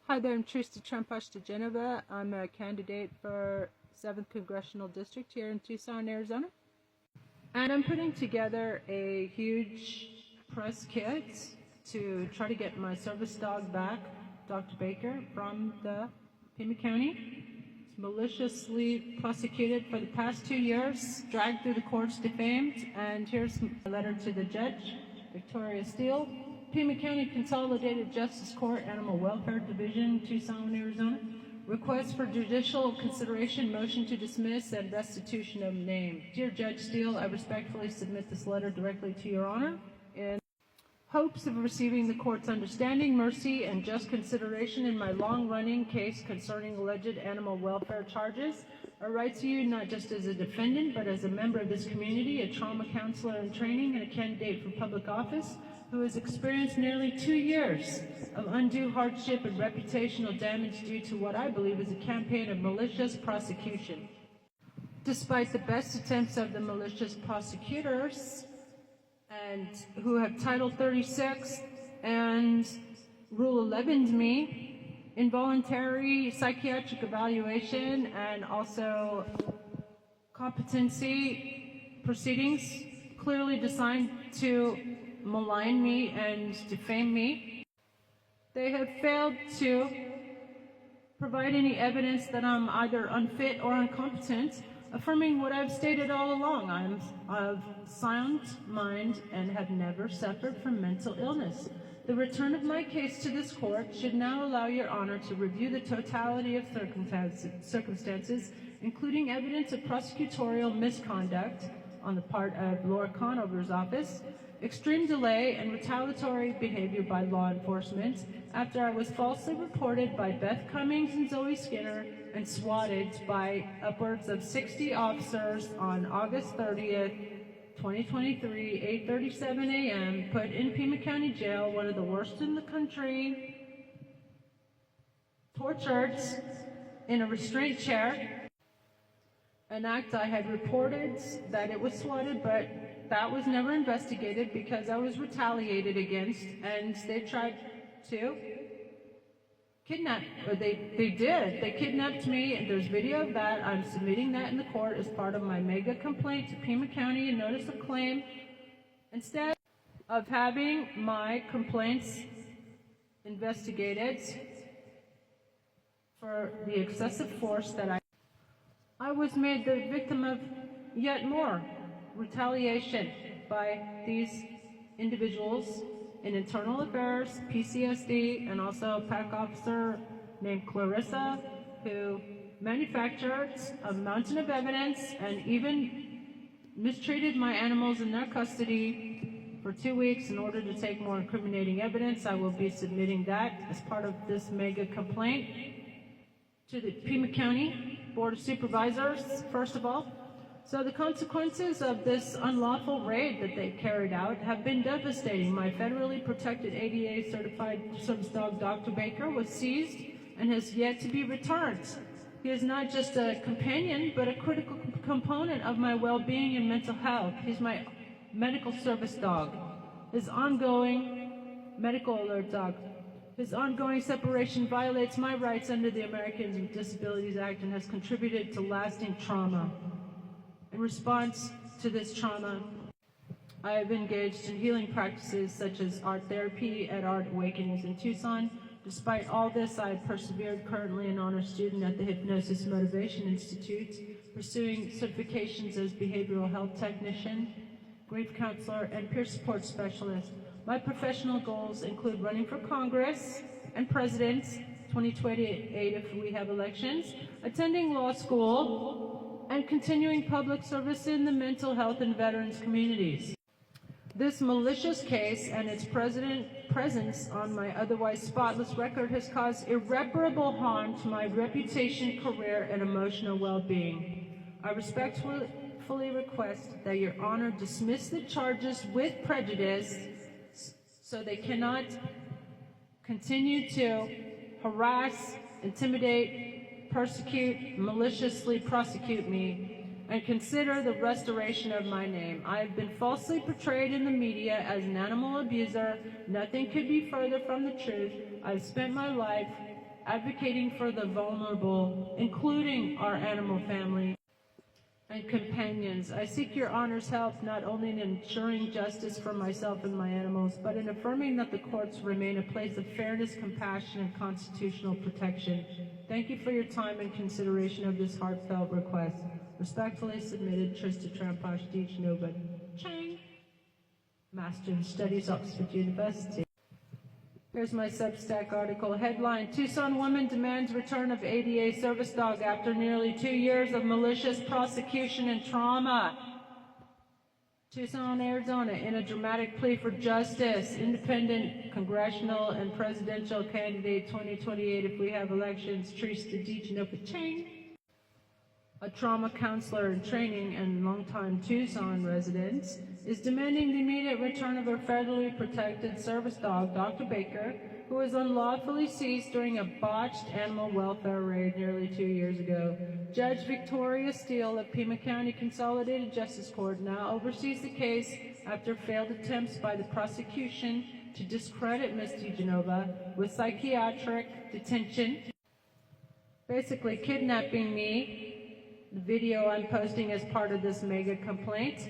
Hi there, I'm Trista Trempash Geneva. I'm a candidate for 7th Congressional District here in Tucson, Arizona. And I'm putting together a huge press kit to try to get my service dog back, Dr. Baker, from the Pima County. He's maliciously prosecuted for the past 2 years, dragged through the courts, defamed, and here's a letter to the judge, Victoria Steele, Pima County Consolidated Justice Court, Animal Welfare Division, Tucson, Arizona. Request for judicial consideration, motion to dismiss, and restitution of name. Dear Judge Steele, I respectfully submit this letter directly to your honor in hopes of receiving the court's understanding, mercy, and just consideration in my long-running case concerning alleged animal welfare charges. I write to you not just as a defendant, but as a member of this community, a trauma counselor in training, and a candidate for public office who has experienced nearly 2 years of undue hardship and reputational damage due to what I believe is a campaign of malicious prosecution. Despite the best attempts of the malicious prosecutors, and who have Title 36 and Rule 11'd me, involuntary psychiatric evaluation, and also competency proceedings clearly designed to malign me and defame me. They have failed to provide any evidence that I'm either unfit or incompetent, affirming what I've stated all along. I'm of sound mind and have never suffered from mental illness. The return of my case to this court should now allow your honor to review the totality of circumstances, including evidence of prosecutorial misconduct on the part of Laura Conover's office, extreme delay and retaliatory behavior by law enforcement after I was falsely reported by Beth Cummings and Zoe Skinner and swatted by upwards of 60 officers on August 30th, 2023, 8:37 a.m., put in Pima County Jail, one of the worst in the country, tortured in a restraint chair, an act I had reported that it was swatted, but that was never investigated because I was retaliated against, and they tried to kidnap, or they kidnapped me, and there's video of that. I'm submitting that in the court as part of my mega complaint to Pima County and notice of claim. Instead of having my complaints investigated for the excessive force that I was made the victim of yet more retaliation by these individuals in internal affairs, PCSD, and also a PAC officer named Clarissa, who manufactured a mountain of evidence and even mistreated my animals in their custody for 2 weeks in order to take more incriminating evidence. I will be submitting that as part of this mega complaint to the Pima County Board of Supervisors, first of all. So the consequences of this unlawful raid that they carried out have been devastating. My federally protected ADA certified service dog, Dr. Baker, was seized and has yet to be returned. He is not just a companion, but a critical component of my well-being and mental health. He's my medical service dog, his ongoing medical alert dog. His ongoing separation violates my rights under the Americans with Disabilities Act and has contributed to lasting trauma. In response to this trauma, I have engaged in healing practices such as art therapy at Art Awakenings in Tucson. Despite all this, I have persevered, currently an honor student at the Hypnosis Motivation Institute, pursuing certifications as behavioral health technician, grief counselor, and peer support specialist. My professional goals include running for Congress and President, 2028 if we have elections, attending law school, and continuing public service in the mental health and veterans communities. This malicious case and its presence on my otherwise spotless record has caused irreparable harm to my reputation, career, and emotional well-being. I respectfully request that your honor dismiss the charges with prejudice so they cannot continue to harass, intimidate, persecute, maliciously prosecute me, and consider the restoration of my name. I have been falsely portrayed in the media as an animal abuser. Nothing could be further from the truth. I've spent my life advocating for the vulnerable, including our animal family and companions. I seek your honor's help not only in ensuring justice for myself and my animals, but in affirming that the courts remain a place of fairness, compassion, and constitutional protection. Thank you for your time and consideration of this heartfelt request. Respectfully submitted, Trista Trampash Deej Nova Chang, Master of Studies, Oxford University. Here's my Substack article. Headline: Tucson woman demands return of ADA service dog after nearly 2 years of malicious prosecution and trauma. Tucson, Arizona, in a dramatic plea for justice. Independent congressional and presidential candidate 2028 if we have elections, Trista Deej Chang, a trauma counselor in training and longtime Tucson resident, is demanding the immediate return of her federally protected service dog, Dr. Baker, who was unlawfully seized during a botched animal welfare raid nearly 2 years ago. Judge Victoria Steele of Pima County Consolidated Justice Court now oversees the case after failed attempts by the prosecution to discredit Ms. DeGenova with psychiatric detention, basically kidnapping me. The video I'm posting as part of this mega complaint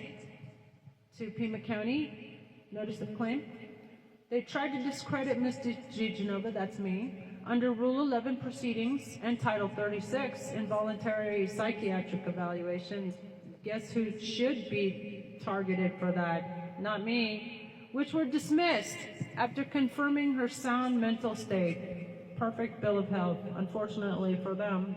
to Pima County. Notice the claim. They tried to discredit Ms. DeGenova, that's me, under Rule 11 proceedings and Title 36, involuntary psychiatric evaluations. Guess who should be targeted for that? Not me. Which were dismissed after confirming her sound mental state. Perfect bill of health, unfortunately for them.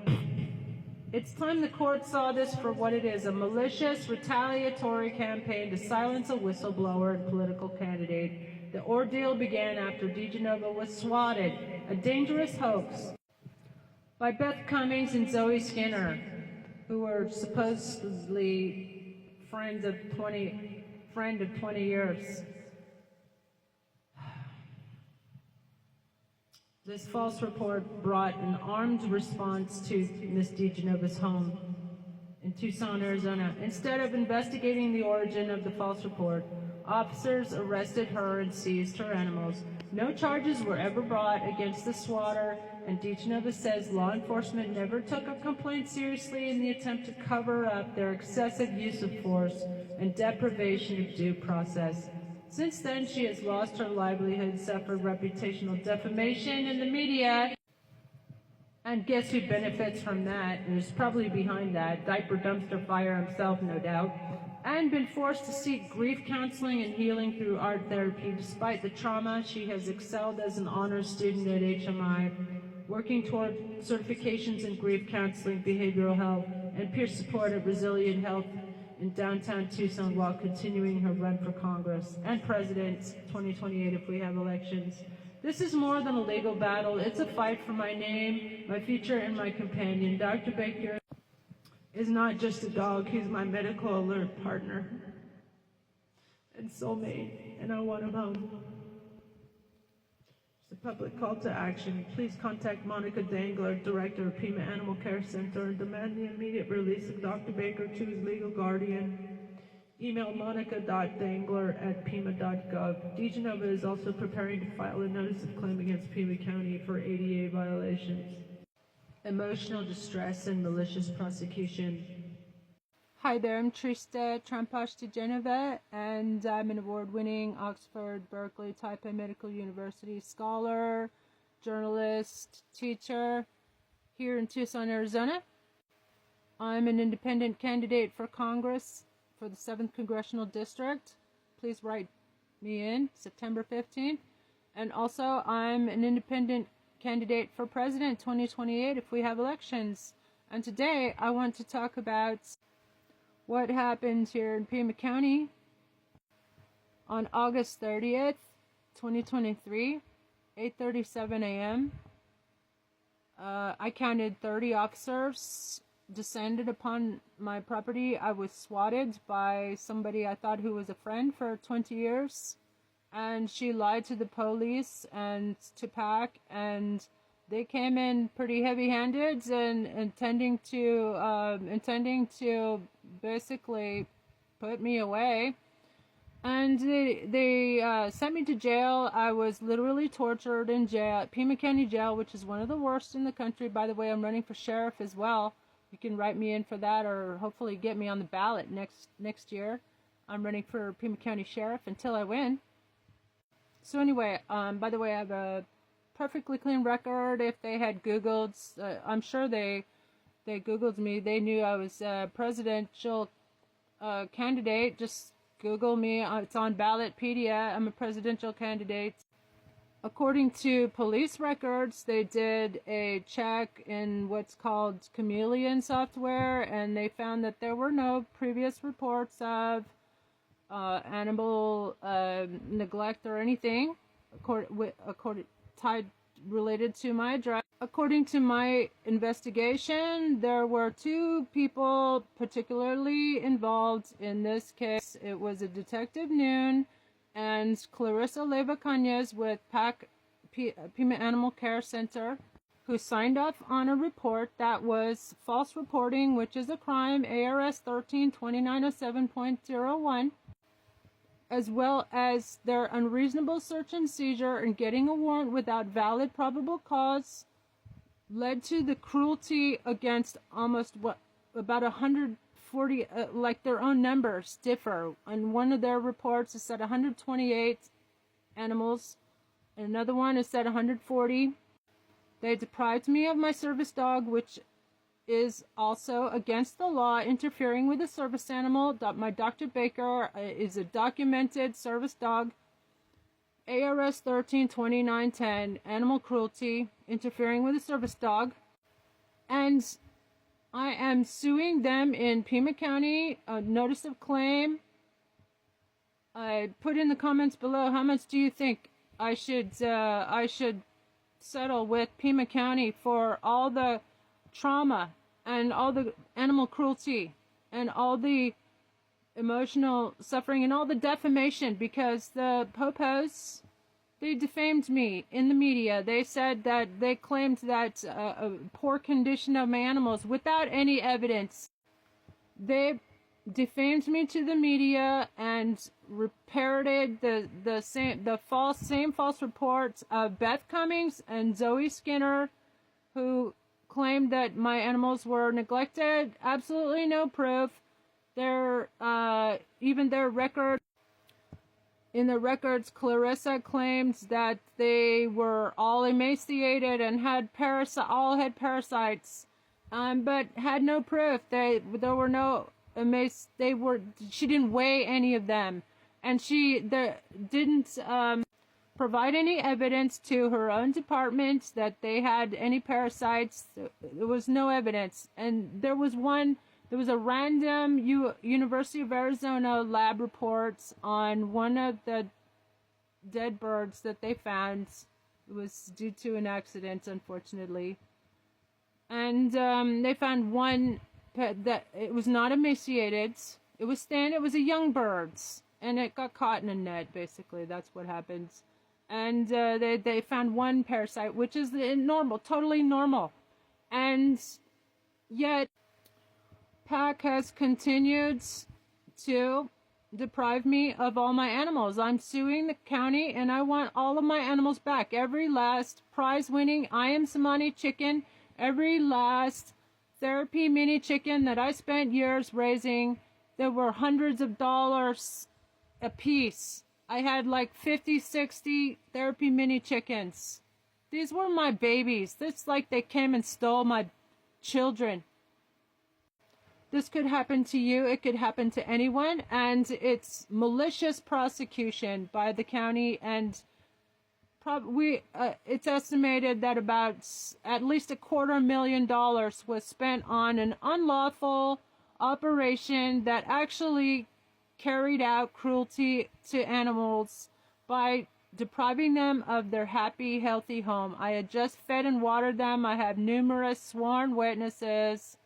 It's time the court saw this for what it is, a malicious, retaliatory campaign to silence a whistleblower and political candidate. The ordeal began after DeGenova was swatted, a dangerous hoax, by Beth Cummings and Zoe Skinner, who were supposedly friend of 20 years. This false report brought an armed response to Ms. DeGenova's home in Tucson, Arizona. Instead of investigating the origin of the false report, officers arrested her and seized her animals. No charges were ever brought against the swatter, and DeGenova says law enforcement never took a complaint seriously in the attempt to cover up their excessive use of force and deprivation of due process. Since then, she has lost her livelihood, suffered reputational defamation in the media, and guess who benefits from that, and is probably behind that? Diaper dumpster fire himself, no doubt, and been forced to seek grief counseling and healing through art therapy. Despite the trauma, she has excelled as an honors student at HMI, working toward certifications in grief counseling, behavioral health, and peer support at Resilient Health in downtown Tucson while continuing her run for Congress and President 2028 if we have elections. This is more than a legal battle. It's a fight for my name, my future, and my companion. Dr. Baker is not just a dog. He's my medical alert partner and soulmate, and I want him home. It's a public call to action. Please contact Monica Dangler, Director of Pima Animal Care Center, and demand the immediate release of Dr. Baker to his legal guardian. Email monica.dangler@pima.gov. DeGenova is also preparing to file a notice of claim against Pima County for ADA violations. Emotional distress and malicious prosecution. Hi there, I'm Trista Trampash DeGenova, and I'm an award-winning Oxford, Berkeley, Taipei Medical University scholar, journalist, teacher here in Tucson, Arizona. I'm an independent candidate for Congress for the 7th Congressional District. Please write me in September 15th. And also, I'm an independent candidate for President 2028 if we have elections. And today, I want to talk about what happened here in Pima County on August 30th, 2023, 8:37 a.m. I counted 30 officers descended upon my property. I was swatted by somebody I thought who was a friend for 20 years, and she lied to the police and to PAC, and they came in pretty heavy-handed and intending to basically put me away. And they sent me to jail. I was literally tortured in jail, Pima County Jail, which is one of the worst in the country. By the way, I'm running for sheriff as well. You can write me in for that, or hopefully get me on the ballot next year. I'm running for Pima County Sheriff until I win. So anyway, by the way, I have a perfectly clean record. If they had Googled, I'm sure they Googled me. They knew I was a presidential candidate. Just Google me. It's on Ballotpedia. I'm a presidential candidate. According to police records, they did a check in what's called Chameleon software, and they found that there were no previous reports of animal neglect or anything related to my address. According to my investigation, there were two people particularly involved in this case. It was a Detective Noon and Clarissa Leva Cañas with Pima Animal Care Center, who signed off on a report that was false reporting, which is a crime, ARS 13-2907.01, as well as their unreasonable search and seizure and getting a warrant without valid probable cause led to the cruelty against about 140, like their own numbers differ. On one of their reports it said 128 animals, and another one it said 140. They deprived me of my service dog, which is also against the law, interfering with a service animal. My Dr. Baker is a documented service dog. ARS 13-2910, animal cruelty, interfering with a service dog. And I am suing them in Pima County, a notice of claim. I put in the comments below, how much do you think I should settle with Pima County for all the trauma and all the animal cruelty and all the emotional suffering and all the defamation, because the popos, they defamed me in the media. They said that they claimed that a poor condition of my animals without any evidence. They defamed me to the media and parroted the same false reports of Beth Cummings and Zoe Skinner, who claimed that my animals were neglected. Absolutely no proof. Even their record, in the records, Clarissa claimed that they were all emaciated and all had parasites, but had no proof. There were no she didn't weigh any of them, and she didn't provide any evidence to her own department that they had any parasites. There was no evidence. And there was a random University of Arizona lab reports on one of the dead birds that they found. It was due to an accident, unfortunately. And they found one that it was not emaciated. It was thin. It was a young bird, and it got caught in a net. Basically, that's what happened. And they found one parasite, which is normal, totally normal. And yet PAC has continued to deprive me of all my animals. I'm suing the county, and I want all of my animals back. Every last prize-winning I Am Samani chicken, every last therapy mini chicken that I spent years raising, there were hundreds of dollars a piece. I had like 50, 60 therapy mini chickens. These were my babies. It's like they came and stole my children. This could happen to you. It could happen to anyone. And it's malicious prosecution by the county. And it's estimated that about at least $250,000 was spent on an unlawful operation that actually carried out cruelty to animals by depriving them of their happy, healthy home. I had just fed and watered them. I have numerous sworn witnesses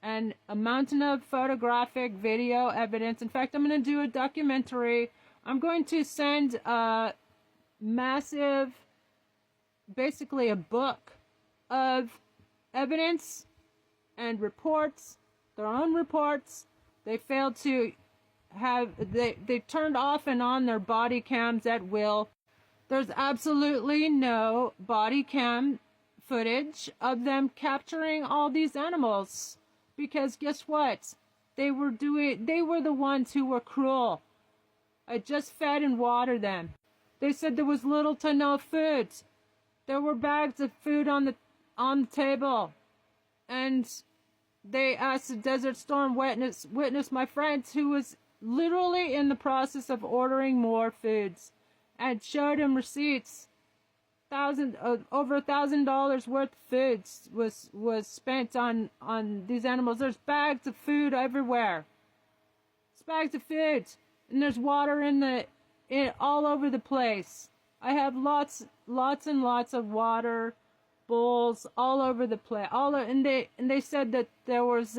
and a mountain of photographic video evidence. In fact, I'm going to do a documentary. I'm going to send a massive, basically a book of evidence and reports, their own reports. They failed to they turned off and on their body cams at will. There's absolutely no body cam footage of them capturing all these animals, because guess what? They were the ones who were cruel. I just fed and watered them. They said there was little to no food. There were bags of food on the table, and they asked the Desert Storm witness, my friend, who was literally in the process of ordering more foods, and showed him receipts. Over $1,000 worth of foods was spent on these animals. There's bags of food everywhere. It's bags of food, and there's water all over the place. I have lots and lots of water bowls all over the place. And they said that there was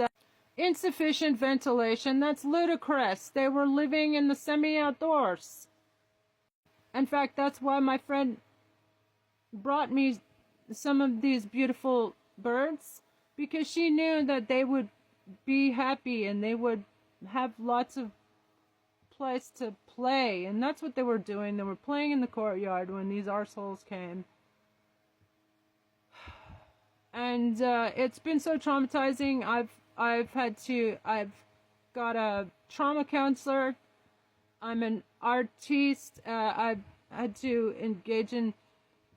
insufficient ventilation. That's ludicrous. They were living in the semi-outdoors. In fact, that's why my friend brought me some of these beautiful birds, because she knew that they would be happy and they would have lots of place to play. And that's what they were doing. They were playing in the courtyard when these arseholes came. And it's been so traumatizing. I've got a trauma counselor. I'm an artiste. I've had to engage in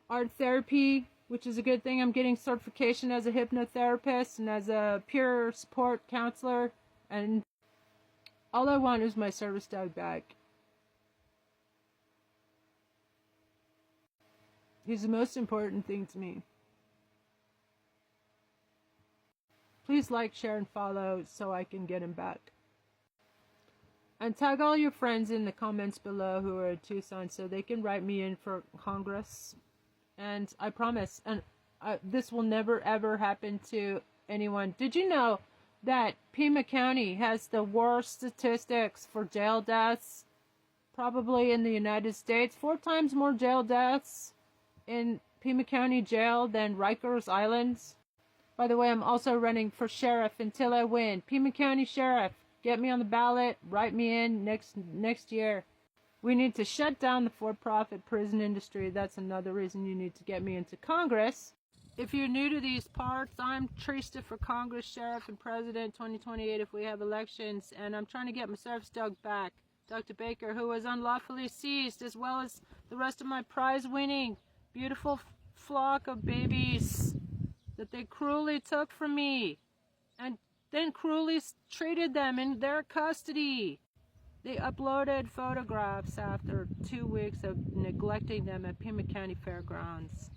art therapy, which is a good thing. I'm getting certification as a hypnotherapist and as a peer support counselor. And all I want is my service dog back. He's the most important thing to me. Please like, share, and follow so I can get him back. And tag all your friends in the comments below who are in Tucson so they can write me in for Congress. And I promise, and this will never ever happen to anyone. Did you know that Pima County has the worst statistics for jail deaths probably in the United States? 4 times more jail deaths in Pima County Jail than Rikers Island. By the way, I'm also running for sheriff until I win. Pima County Sheriff, get me on the ballot, write me in next year. We need to shut down the for-profit prison industry. That's another reason you need to get me into Congress. If you're new to these parts, I'm Trista for Congress, Sheriff, and President 2028 if we have elections. And I'm trying to get my service dog back, Dr. Baker, who was unlawfully seized, as well as the rest of my prize-winning, beautiful flock of babies that they cruelly took from me and then cruelly treated them in their custody. They uploaded photographs after 2 weeks of neglecting them at Pima County Fairgrounds.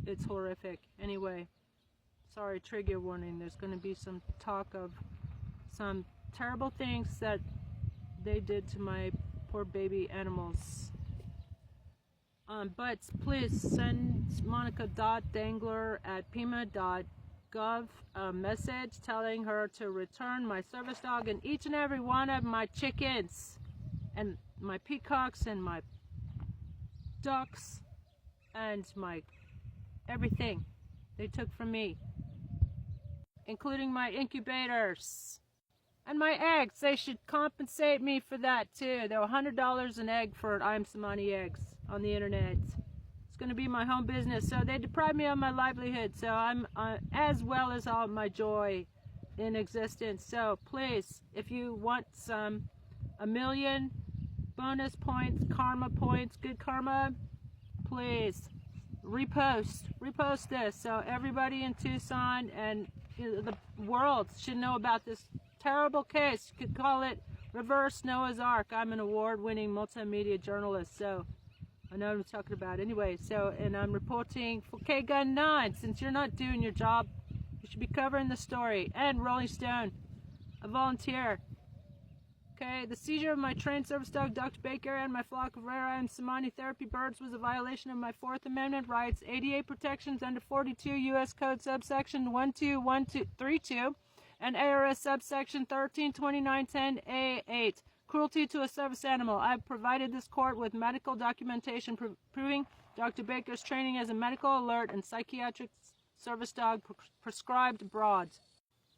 It's horrific. Anyway, sorry, trigger warning. There's going to be some talk of some terrible things that they did to my poor baby animals. But please send monica.dangler@pima.gov a message telling her to return my service dog and each and every one of my chickens and my peacocks and my ducks and my everything they took from me, including my incubators and my eggs. They should compensate me for that too. They were $100 an egg for I'm Samani eggs on the internet. It's going to be my home business. So they deprived me of my livelihood. So I'm as well as all my joy in existence. So please, if you want some 1 million bonus points, karma points, good karma, please repost this so everybody in Tucson and the world should know about this terrible case. You could call it Reverse Noah's Ark. I'm an award-winning multimedia journalist, so I know what I'm talking about. Anyway, and I'm reporting for K-Gun 9. Since you're not doing your job, you should be covering the story. And Rolling Stone, a volunteer. Okay, the seizure of my trained service dog, Dr. Baker, and my flock of rare I'm Samani therapy birds was a violation of my 4th Amendment rights, ADA protections under 42 U.S. Code subsection 121232, and ARS subsection 132910A8. Cruelty to a service animal. I've provided this court with medical documentation proving Dr. Baker's training as a medical alert and psychiatric service dog prescribed abroad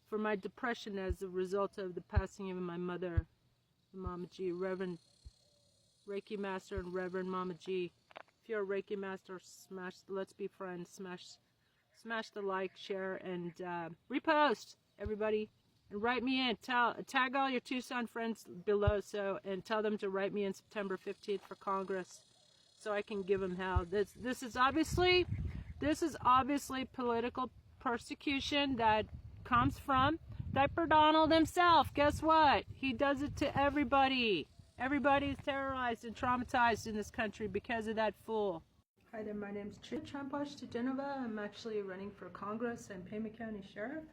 for my depression as a result of the passing of my mother. Mama G, Reverend Reiki Master and Reverend Mama G. If you're a Reiki Master, smash, let's be friends, smash the like, share, and repost, everybody. And write me in. Tag all your Tucson friends below, and tell them to write me in September 15th for Congress, so I can give them hell. This is obviously political persecution that comes from Diaper Donald himself. Guess what? He does it to everybody. Everybody is terrorized and traumatized in this country because of that fool. Hi there, my name's Tramposh to Genova. I'm actually running for Congress and Pima County Sheriff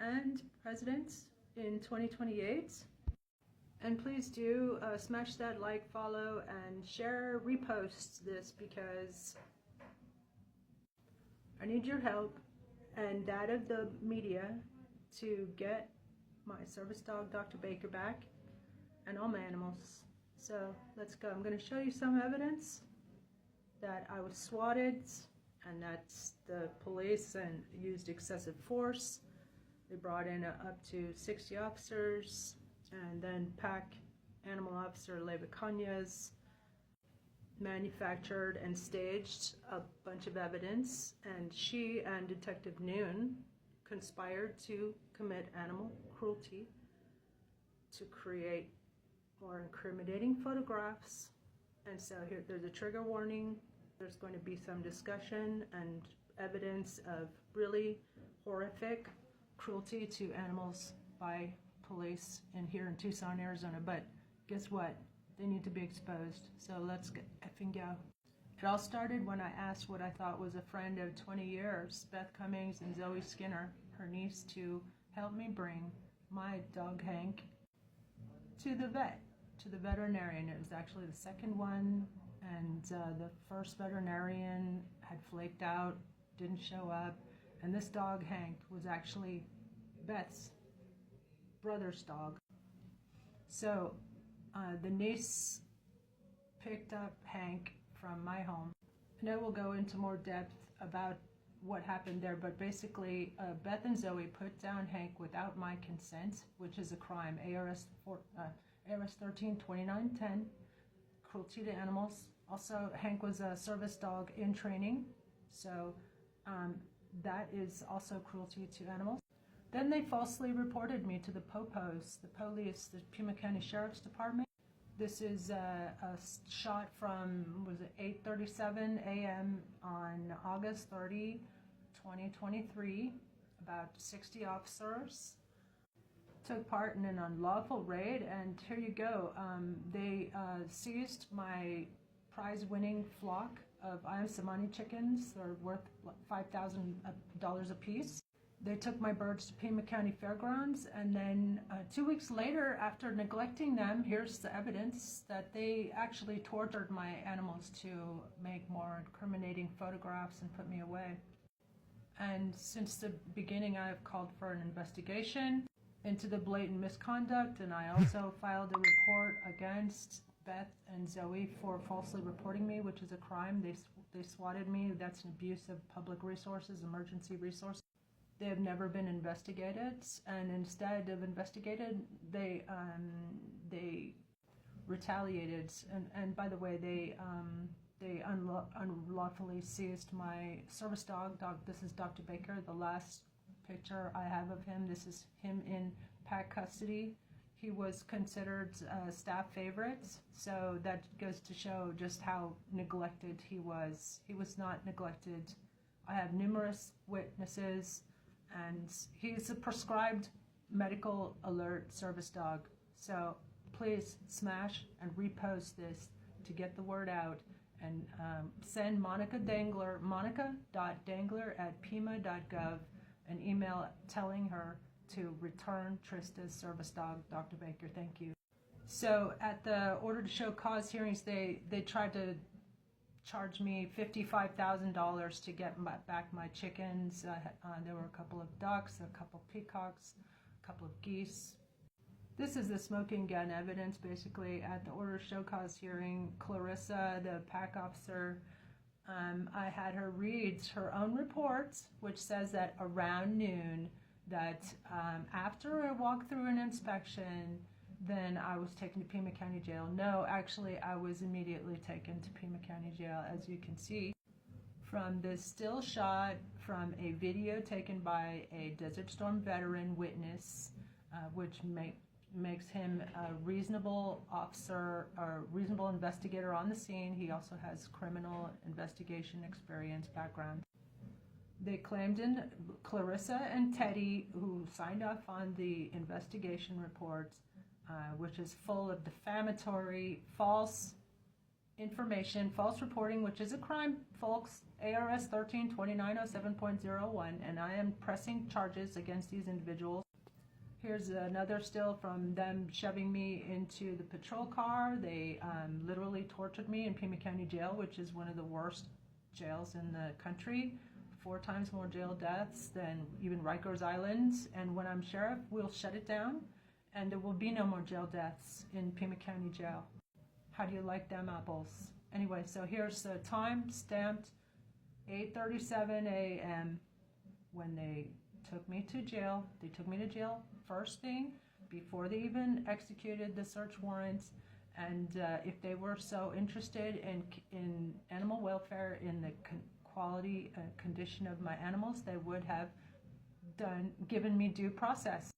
and President in 2028. And please do smash that like, follow, and share, repost this, because I need your help and that of the media to get my service dog, Dr. Baker, back, and all my animals. So let's go. I'm going to show you some evidence that I was swatted and that the police used excessive force. They brought in up to 60 officers, and then PAC Animal Officer Leva Canyas manufactured and staged a bunch of evidence, and she and Detective Noon conspired to commit animal cruelty to create more incriminating photographs. And so here, there's a trigger warning. There's going to be some discussion and evidence of really horrific cruelty to animals by police here in Tucson, Arizona. But guess what? They need to be exposed. So let's get effing go. It all started when I asked what I thought was a friend of 20 years, Beth Cummings and Zoe Skinner, her niece, to help me bring my dog Hank to the veterinarian. It was actually the second one, and the first veterinarian had flaked out, didn't show up, and this dog Hank was actually Beth's brother's dog. So the niece picked up Hank from my home, and I will go into more depth about what happened there, but basically Beth and Zoe put down Hank without my consent, which is a crime. ARS 13-2910, cruelty to animals. Also, Hank was a service dog in training, so that is also cruelty to animals. Then they falsely reported me to the POPOs, the police, the Pima County Sheriff's Department. This is a shot from, was it 8:37 a.m. on August 30, 2023. About 60 officers took part in an unlawful raid, and here you go. They seized my prize-winning flock of Ayam Samani chickens. They're worth $5,000 a piece. They took my birds to Pima County Fairgrounds, and then 2 weeks later, after neglecting them, here's the evidence that they actually tortured my animals to make more incriminating photographs and put me away. And since the beginning, I have called for an investigation into the blatant misconduct, and I also filed a report against Beth and Zoe for falsely reporting me, which is a crime. They swatted me. That's an abuse of public resources, emergency resources. They have never been investigated, and instead of investigated, they retaliated. And by the way, they unlawfully seized my service dog. This is Dr. Baker. The last picture I have of him, this is him in PAC custody. He was considered a staff favorite, so that goes to show just how neglected he was. He was not neglected. I have numerous witnesses, and he's a prescribed medical alert service dog. So please smash and repost this to get the word out, and send Monica Dangler, monica.dangler@pima.gov, an email telling her to return Trista's service dog, Dr. Baker. Thank you. So at the order to show cause hearings, they tried to charge me $55,000 to get back my chickens. There were a couple of ducks, a couple of peacocks, a couple of geese. This is the smoking gun evidence. Basically, at the order to show cause hearing, Clarissa, the PAC officer, I had her read her own report, which says that around noon, that after a walkthrough and inspection, then I was taken to Pima County Jail. No, actually, I was immediately taken to Pima County Jail, as you can see from this still shot from a video taken by a Desert Storm veteran witness, which makes him a reasonable officer or reasonable investigator on the scene. He also has criminal investigation experience background. They claimed in Clarissa and Teddy, who signed off on the investigation report, which is full of defamatory, false information, false reporting, which is a crime, folks. ARS 132907.01, and I am pressing charges against these individuals. Here's another still from them shoving me into the patrol car. They literally tortured me in Pima County Jail, which is one of the worst jails in the country. 4 times more jail deaths than even Rikers Island. And when I'm sheriff, we'll shut it down, and there will be no more jail deaths in Pima County Jail. How do you like them apples? Anyway, so here's the time stamped 8:37 a.m. when they took me to jail. They took me to jail first thing before they even executed the search warrants. And if they were so interested in animal welfare, in the quality condition of my animals, they would have given me due process.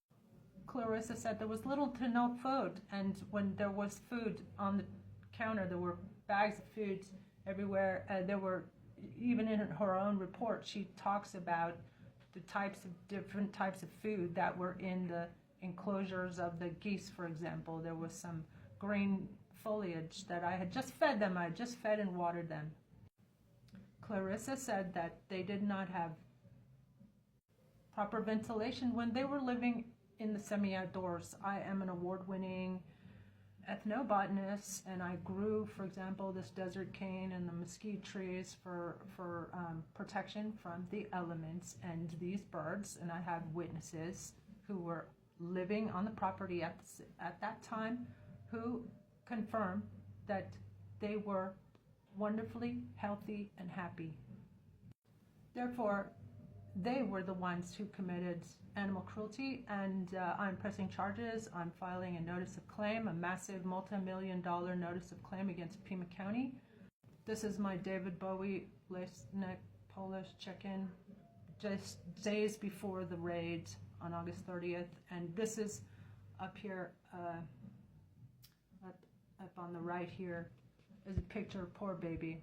Clarissa said there was little to no food, and when there was food on the counter, there were bags of food everywhere. There were, even in her own report, she talks about the different types of food that were in the enclosures of the geese, for example. There was some green foliage that I had just fed them. I had just fed and watered them. Clarissa said that they did not have proper ventilation when they were living in the semi-outdoors. I am an award-winning ethnobotanist, and I grew, for example, this desert cane and the mesquite trees for protection from the elements and these birds. And I have witnesses who were living on the property at that time who confirm that they were wonderfully healthy and happy. Therefore, they were the ones who committed animal cruelty, and I'm pressing charges. I'm filing a notice of claim, a massive multi-million-dollar notice of claim against Pima County. This is my David Bowie lace-neck Polish chicken, just days before the raid on August 30th, and this is up here, up on the right here, is a picture of poor baby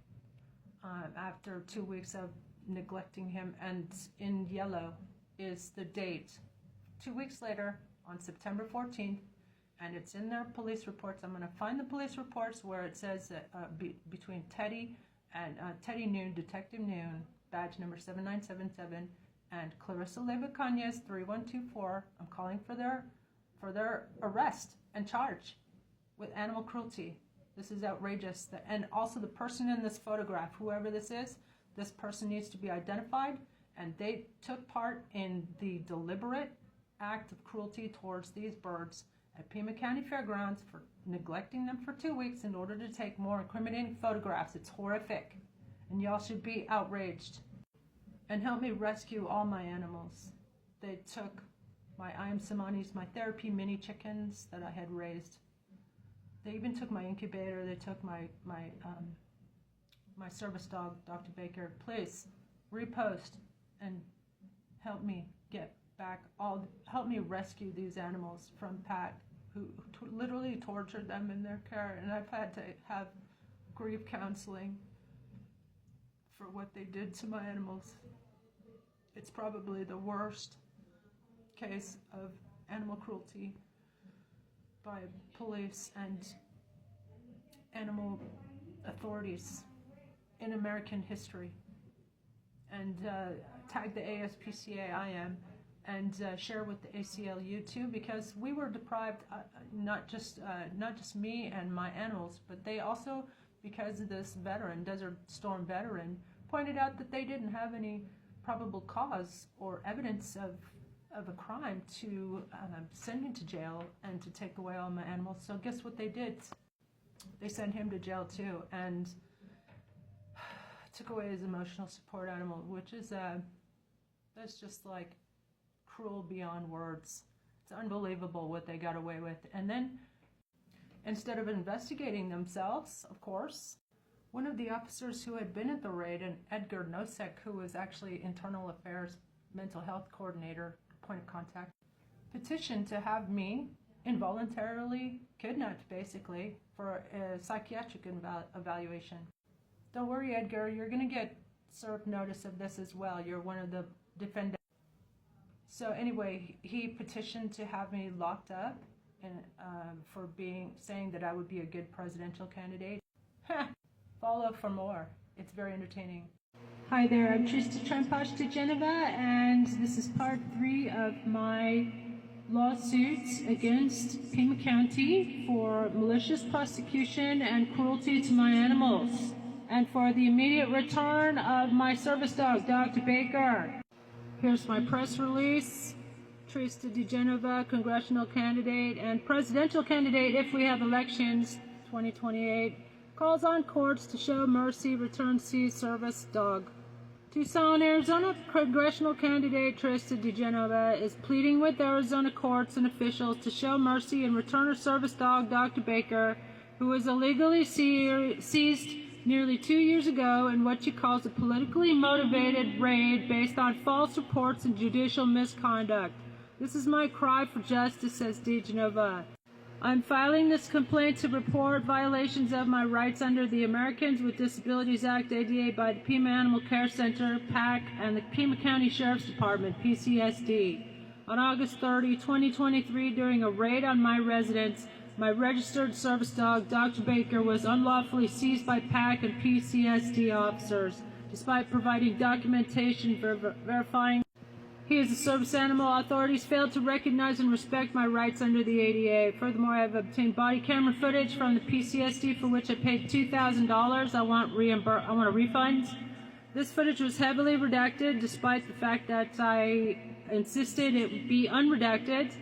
after 2 weeks of neglecting him, and in yellow is the date 2 weeks later on September 14th, and it's in their police reports. I'm going to find the police reports where it says that between Teddy and Teddy Noon, Detective Noon, badge number 7977, and Clarissa Leyva Cañas 3124. I'm calling for their arrest and charge with animal cruelty. This is outrageous. And also the person in this photograph, whoever this is, this person needs to be identified, and they took part in the deliberate act of cruelty towards these birds at Pima County Fairgrounds for neglecting them for 2 weeks in order to take more incriminating photographs. It's horrific, and y'all should be outraged. And help me rescue all my animals. They took my Iam Samanis, my therapy mini chickens that I had raised. They even took my incubator. They took my service dog, Dr. Baker. Please repost and help me get back help me rescue these animals from Pat, who literally tortured them in their care, and I've had to have grief counseling for what they did to my animals. It's probably the worst case of animal cruelty by police and animal authorities in American history. And tag the ASPCA I am, and share with the ACLU too, because we were deprived, not just me and my animals, but they also, because of this veteran, Desert Storm veteran, pointed out that they didn't have any probable cause or evidence of a crime to send me to jail and to take away all my animals. So guess what they did? They sent him to jail too, and took away his emotional support animal, which is that's just like cruel beyond words. It's unbelievable what they got away with. And then instead of investigating themselves, of course. One of the officers who had been at the raid, an Edgar Nosek, who was actually Internal Affairs Mental Health Coordinator, point of contact, petitioned to have me involuntarily kidnapped, basically, for a psychiatric evaluation. Don't worry, Edgar, you're going to get served notice of this as well. You're one of the defendants. So anyway, he petitioned to have me locked up and for saying that I would be a good presidential candidate. Follow for more. It's very entertaining. Hi there, I'm Trista Trempash de Geneva, and this is part 3 of my lawsuits against Pima County for malicious prosecution and cruelty to my animals, and for the immediate return of my service dog, Dr. Baker. Here's my press release. Trista de Geneva, congressional candidate and presidential candidate if we have elections, 2028, calls on courts to show mercy, return seized service dog. Tucson, Arizona congressional candidate Trista de Geneva is pleading with Arizona courts and officials to show mercy and return her service dog, Dr. Baker, who was illegally seized nearly 2 years ago in what she calls a politically motivated raid based on false reports and judicial misconduct. This is my cry for justice, says de Geneva. I'm filing this complaint to report violations of my rights under the Americans with Disabilities Act, ADA, by the Pima Animal Care Center, PAC, and the Pima County Sheriff's Department, PCSD. On August 30, 2023, during a raid on my residence, my registered service dog, Dr. Baker, was unlawfully seized by PAC and PCSD officers, despite providing documentation verifying he is a service animal. Authorities failed to recognize and respect my rights under the ADA. Furthermore, I have obtained body camera footage from the PCSD for which I paid $2,000. I want a refund. This footage was heavily redacted, despite the fact that I insisted it be unredacted.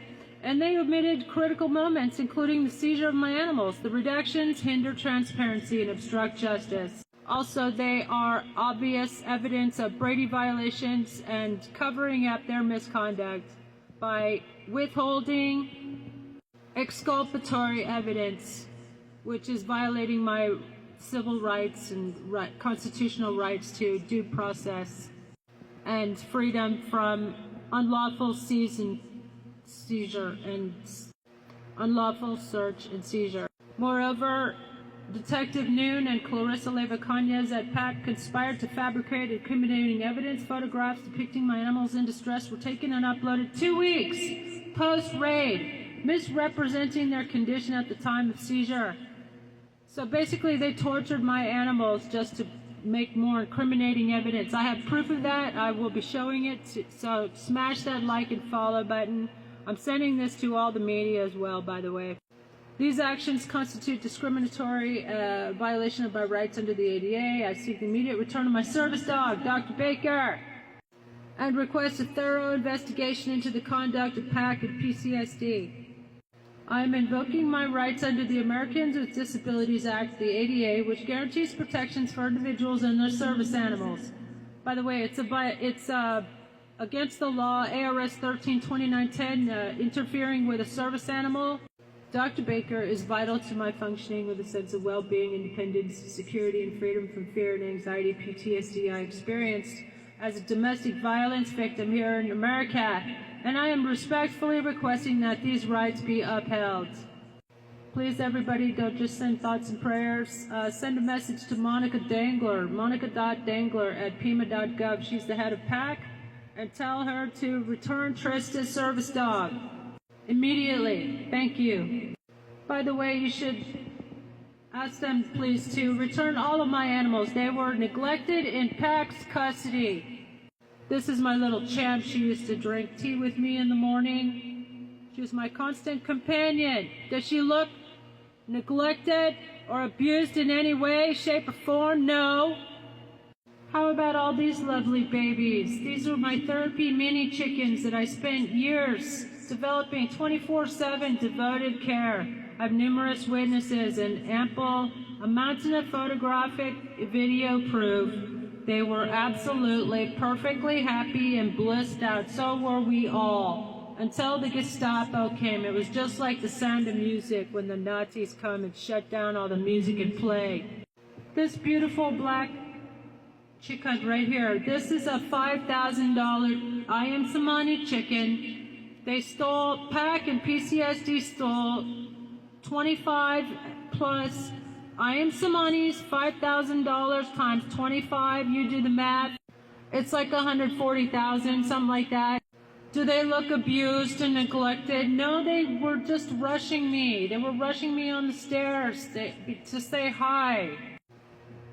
And they omitted critical moments, including the seizure of my animals. The redactions hinder transparency and obstruct justice. Also, they are obvious evidence of Brady violations and covering up their misconduct by withholding exculpatory evidence, which is violating my civil rights and constitutional rights to due process and freedom from unlawful seizure and unlawful search and seizure. Moreover, Detective Noon and Clarissa Leva-Cañas at PAC conspired to fabricate incriminating evidence. Photographs depicting my animals in distress were taken and uploaded 2 weeks post-raid, misrepresenting their condition at the time of seizure. So basically, they tortured my animals just to make more incriminating evidence. I have proof of that. I will be showing it. So smash that like and follow button. I'm sending this to all the media as well, by the way. These actions constitute discriminatory violation of my rights under the ADA. I seek the immediate return of my service dog, Dr. Baker, and request a thorough investigation into the conduct of PAC and PCSD. I am invoking my rights under the Americans with Disabilities Act, the ADA, which guarantees protections for individuals and their service animals. By the way, it's against the law, ARS 13-2910, interfering with a service animal. Dr. Baker is vital to my functioning with a sense of well-being, independence, security, and freedom from fear and anxiety, PTSD I experienced as a domestic violence victim here in America, and I am respectfully requesting that these rights be upheld. Please, everybody, don't just send thoughts and prayers. Send a message to Monica Dangler, monica.dangler@pima.gov. She's the head of PAC, and tell her to return Trista's service dog immediately. Thank you. By the way, you should ask them, please, to return all of my animals. They were neglected in PAC's custody. This is my little champ. She used to drink tea with me in the morning. She was my constant companion. Does she look neglected or abused in any way, shape, or form? No. How about all these lovely babies? These are my therapy mini chickens that I spent years developing 24/7 devoted care. I have numerous witnesses and ample amounts of photographic video proof. They were absolutely perfectly happy and blissed out. So were we all. until the Gestapo came. It was just like The Sound of Music when the Nazis come and shut down all the music and play. This beautiful black chicken right here, this is a $5,000 I Am Samani chicken. They stole, PAC and PCSD stole 25 plus I Am Samani's $5,000 times 25, you do the math. It's like 140,000, something like that. Do they look abused and neglected? No, they were just rushing me. They were rushing me on the stairs to say hi.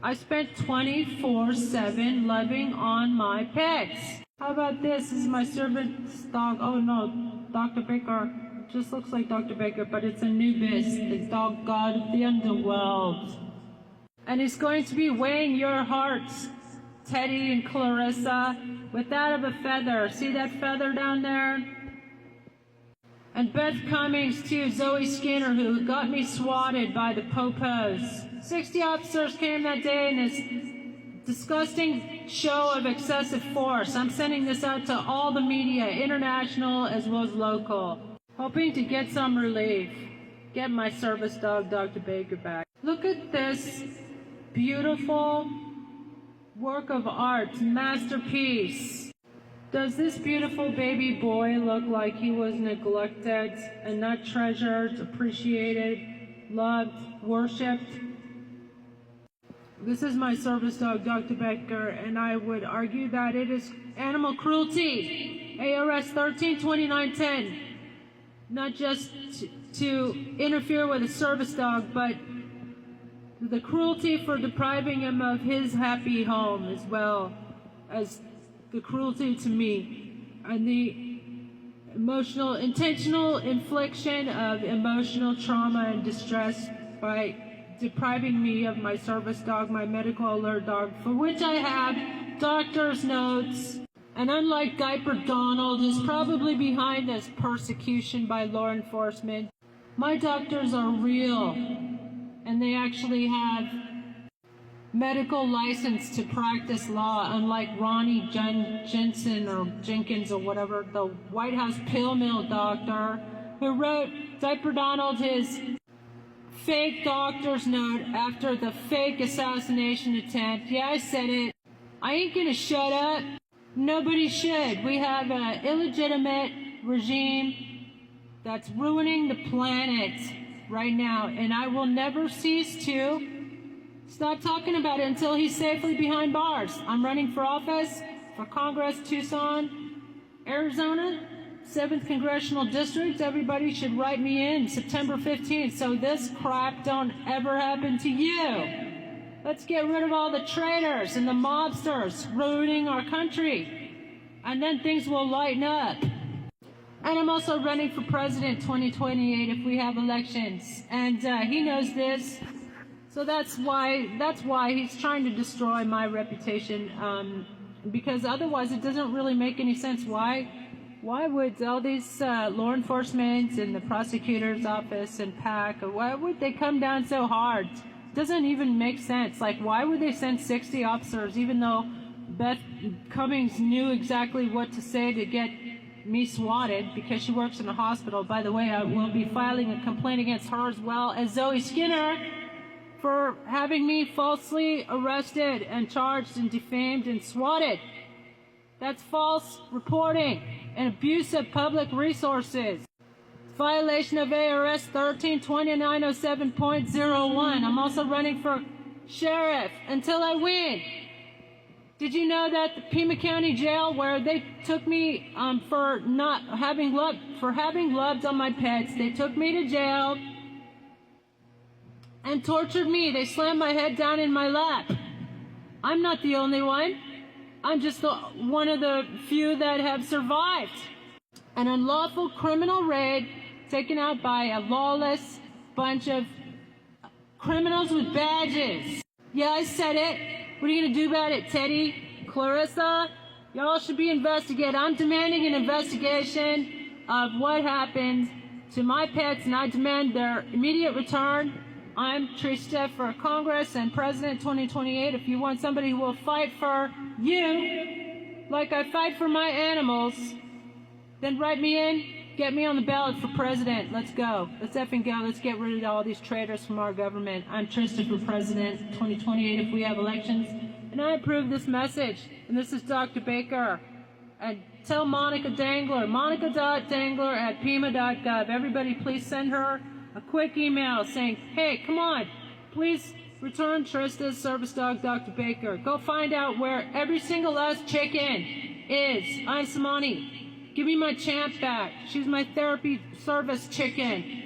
I spent 24/7 loving on my pets. How about this? This is my servant's dog. Oh no, Dr. Baker. It just looks like Dr. Baker, but it's Anubis, the dog god of the underworld. And he's going to be weighing your hearts, Teddy and Clarissa, with that of a feather. See that feather down there? And Beth Cummings, too, Zoe Skinner, who got me swatted by the popos. 60 officers came that day in this disgusting show of excessive force. I'm sending this out to all the media, international as well as local, hoping to get some relief. Get my service dog, Dr. Baker, back. Look at this beautiful work of art, masterpiece. Does this beautiful baby boy look like he was neglected and not treasured, appreciated, loved, worshipped? This is my service dog, Dr. Becker, and I would argue that it is animal cruelty, ARS 13-2910, not just to interfere with a service dog, but the cruelty for depriving him of his happy home, as well as the cruelty to me, and the intentional infliction of emotional trauma and distress by depriving me of my service dog, my medical alert dog, for which I have doctor's notes. And unlike Diaper Donald, who's probably behind this persecution by law enforcement, my doctors are real, and they actually have medical license to practice law, unlike Ronnie Jensen or Jenkins or whatever, the White House pill mill doctor who wrote Diaper Donald his fake doctor's note after the fake assassination attempt. Yeah, I said it. I ain't gonna shut up. Nobody should. We have an illegitimate regime that's ruining the planet right now, and I will never cease to stop talking about it until he's safely behind bars. I'm running for office for Congress, Tucson, Arizona, 7th Congressional District. Everybody should write me in September 15th so this crap don't ever happen to you. Let's get rid of all the traitors and the mobsters ruining our country, and then things will lighten up. And I'm also running for president 2028 if we have elections, and he knows this. So that's why he's trying to destroy my reputation, because otherwise it doesn't really make any sense. Why would all these law enforcement and the prosecutor's office and PAC, why would they come down so hard? It doesn't even make sense. Like, why would they send 60 officers, even though Beth Cummings knew exactly what to say to get me swatted, because she works in a hospital. By the way, I will be filing a complaint against her as well as Zoe Skinner for having me falsely arrested and charged and defamed and swatted. That's false reporting and abuse of public resources. Violation of ARS 13-2907.01. I'm also running for sheriff until I win. Did you know that the Pima County Jail, where they took me for having loved on my pets, they took me to jail and tortured me. They slammed my head down in my lap. I'm not the only one. I'm just one of the few that have survived an unlawful criminal raid taken out by a lawless bunch of criminals with badges. Yeah, I said it. What are you going to do about it, Teddy? Clarissa? Y'all should be investigated. I'm demanding an investigation of what happened to my pets, and I demand their immediate return. I'm Trista for Congress and President 2028. If you want somebody who will fight for you, like I fight for my animals, then write me in. Get me on the ballot for president. Let's go. Let's effing go. Let's get rid of all these traitors from our government. I'm Trista for president 2028 if we have elections. And I approve this message. And this is Dr. Baker. And tell Monica Dangler, monica.dangler@pima.gov. Everybody please send her a quick email saying, hey, come on, please return Trista's service dog, Dr. Baker. Go find out where every single last chicken is. I'm Samani. Give me my champ back. She's my therapy service chicken.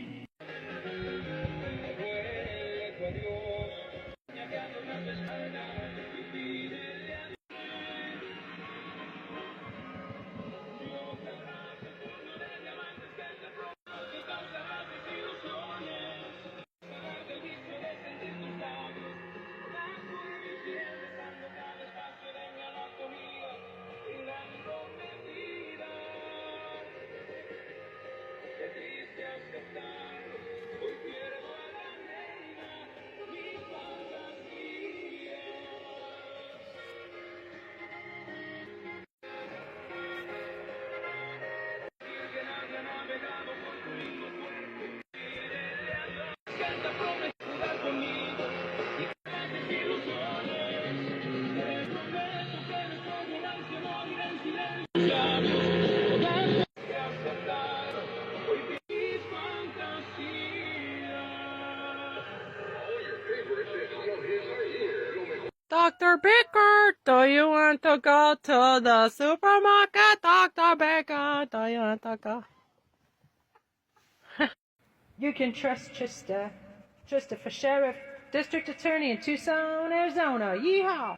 Dr. Baker, do you want to go to the supermarket? Dr. Baker, do you want to go? You can trust Trista for sheriff, district attorney in Tucson, Arizona. Yeehaw!